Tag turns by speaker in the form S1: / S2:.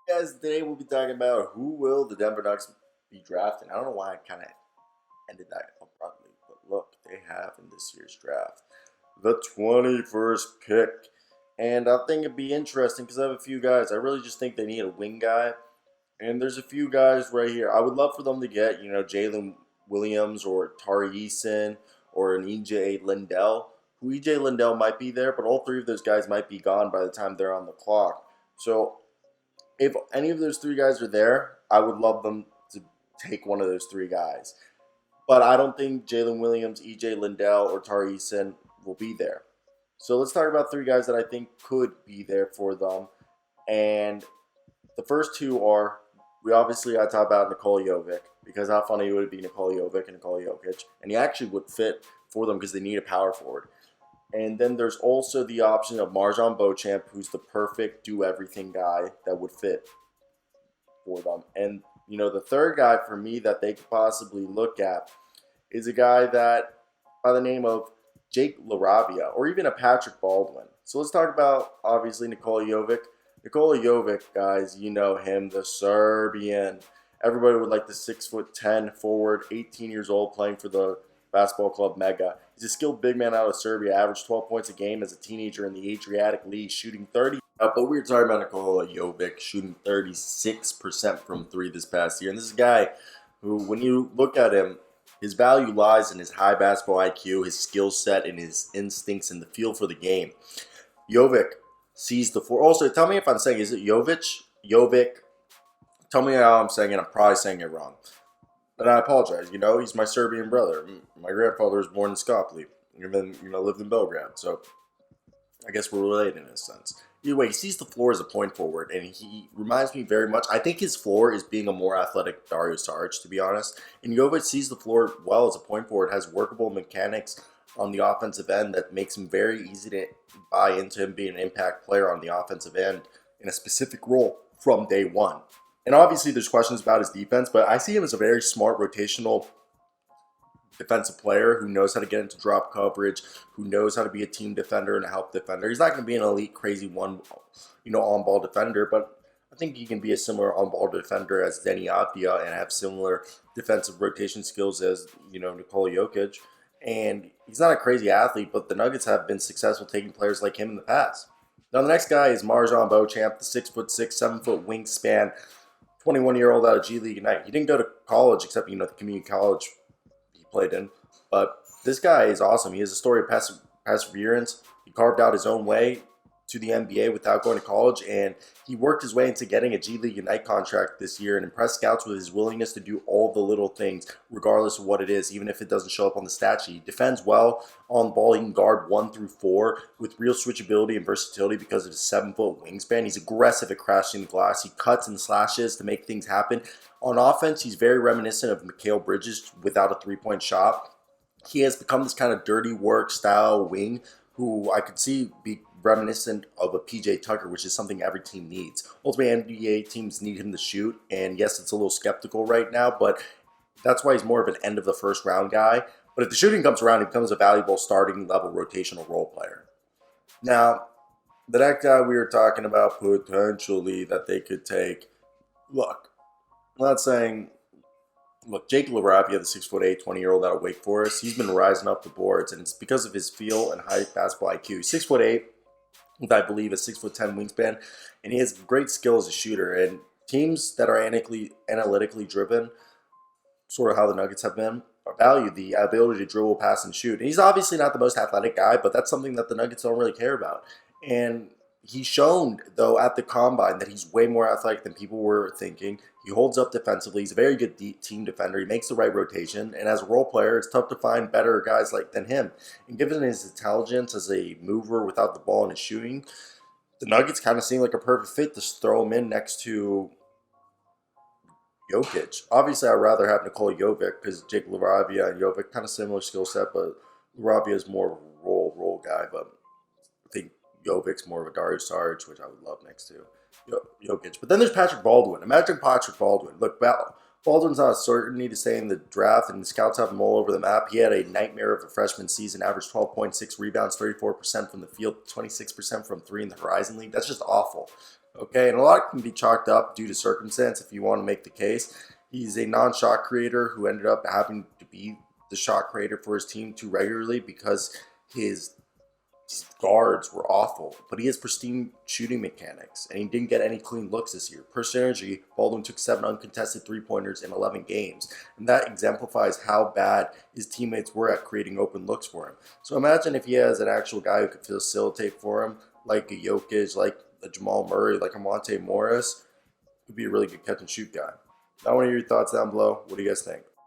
S1: Guys, today we'll be talking about who will the Denver Nuggets be drafting. I don't know why I kind of ended that abruptly, but look, they have in this year's draft the 21st pick. And I think it'd be interesting because I have a few guys. I really just think they need a wing guy. And there's a few guys right here. I would love for them to get, Jalen Williams or Tari Eason or an E.J. Liddell. Who E.J. Liddell might be there, but all three of those guys might be gone by the time they're on the clock. So if any of those three guys are there, I would love them to take one of those three guys. But I don't think Jalen Williams, EJ Liddell, or Tari Eason will be there. So let's talk about three guys that I think could be there for them. And the first two are, we obviously got to talk about Nikola Jovic, because how funny would it be Nikola Jovic and Nikola Jokic? And he actually would fit for them because they need a power forward. And then there's also the option of MarKon Beauchamp, who's the perfect do everything guy that would fit for them. And the third guy for me that they could possibly look at is a guy that by the name of Jake LaRavia or even a Patrick Baldwin. So let's talk about obviously Nikola Jovic. Nikola Jovic, guys, you know him, the Serbian. Everybody would like the 6'10" forward, 18 years old, playing for the basketball club Mega. He's a skilled big man out of Serbia, averaged 12 points a game as a teenager in the Adriatic League, shooting 30. But we were talking about Nikola Jovic shooting 36% from three this past year. And this is a guy who, when you look at him, his value lies in his high basketball IQ, his skill set, and his instincts and the feel for the game. Jovic sees the floor. Also, tell me if I'm saying, is it Jovic? Jovic? Tell me how I'm saying it. I'm probably saying it wrong. And I apologize. He's my Serbian brother. My grandfather was born in Skopje and then, lived in Belgrade. So I guess we're related in a sense. Either way, he sees the floor as a point forward, and he reminds me very much. I think his floor is being a more athletic Dario Saric, to be honest. And Jovic sees the floor well as a point forward, has workable mechanics on the offensive end that makes him very easy to buy into him being an impact player on the offensive end in a specific role from day one. And obviously, there's questions about his defense, but I see him as a very smart rotational defensive player who knows how to get into drop coverage, who knows how to be a team defender and a help defender. He's not going to be an elite, crazy one, on-ball defender, but I think he can be a similar on-ball defender as Denny Avdia and have similar defensive rotation skills as, Nikola Jokic. And he's not a crazy athlete, but the Nuggets have been successful taking players like him in the past. Now, the next guy is MarKon Beauchamp, the 6'6", 7-foot wingspan, 21-year-old out of G League Ignite. He didn't go to college except, the community college he played in. But this guy is awesome. He has a story of perseverance. He carved out his own way to the NBA without going to college, and he worked his way into getting a G League Ignite contract this year and impressed scouts with his willingness to do all the little things, regardless of what it is, even if it doesn't show up on the stat sheet. He defends well on ball. He can guard 1 through 4 with real switchability and versatility because of his 7-foot wingspan. He's aggressive at crashing the glass. He cuts and slashes to make things happen. On offense, he's very reminiscent of Mikal Bridges without a three-point shot. He has become this kind of dirty work style wing who I could see be reminiscent of a PJ Tucker, which is something every team needs. Ultimately, NBA teams need him to shoot, and yes, it's a little skeptical right now, but that's why he's more of an end of the first round guy. But if the shooting comes around, he becomes a valuable starting level rotational role player. Now, the next guy we were talking about potentially that they could take, look, I'm not saying, look, Jake LaRavia, the 6'8", 20-year-old out of Wake Forest, he's been rising up the boards, and it's because of his feel and high basketball IQ. He's 6'8", with I believe a 6'10" wingspan, and he has great skill as a shooter. And teams that are analytically driven, sort of how the Nuggets have been, value the ability to dribble, pass, and shoot. And he's obviously not the most athletic guy, but that's something that the Nuggets don't really care about. And he's shown, though, at the combine that he's way more athletic than people were thinking. He holds up defensively. He's a very good team defender. He makes the right rotation. And as a role player, it's tough to find better guys than him. And given his intelligence as a mover without the ball and his shooting, the Nuggets kind of seem like a perfect fit to throw him in next to Jokic. Obviously, I'd rather have Nikola Jovic because Jake LaRavia and Jovic kind of similar skill set, but LaRavia is more of a role guy. But I think Jovic's more of a Dario Saric, which I would love next to Jokic. But then there's Patrick Baldwin. Imagine Patrick Baldwin. Look, Baldwin's not a certainty to stay in the draft, and the scouts have him all over the map. He had a nightmare of a freshman season, averaged 12.6 rebounds, 34% from the field, 26% from three in the Horizon League. That's just awful. Okay, and a lot can be chalked up due to circumstance if you want to make the case. He's a non-shot creator who ended up having to be the shot creator for his team too regularly because his guards were awful, but he has pristine shooting mechanics, and he didn't get any clean looks this year. Per synergy, Baldwin took 7 uncontested three-pointers in 11 games, and that exemplifies how bad his teammates were at creating open looks for him. So imagine if he has an actual guy who could facilitate for him, like a Jokic, like a Jamal Murray, like a Monte Morris, would be a really good catch and shoot guy. I want to hear your thoughts down below. What do you guys think?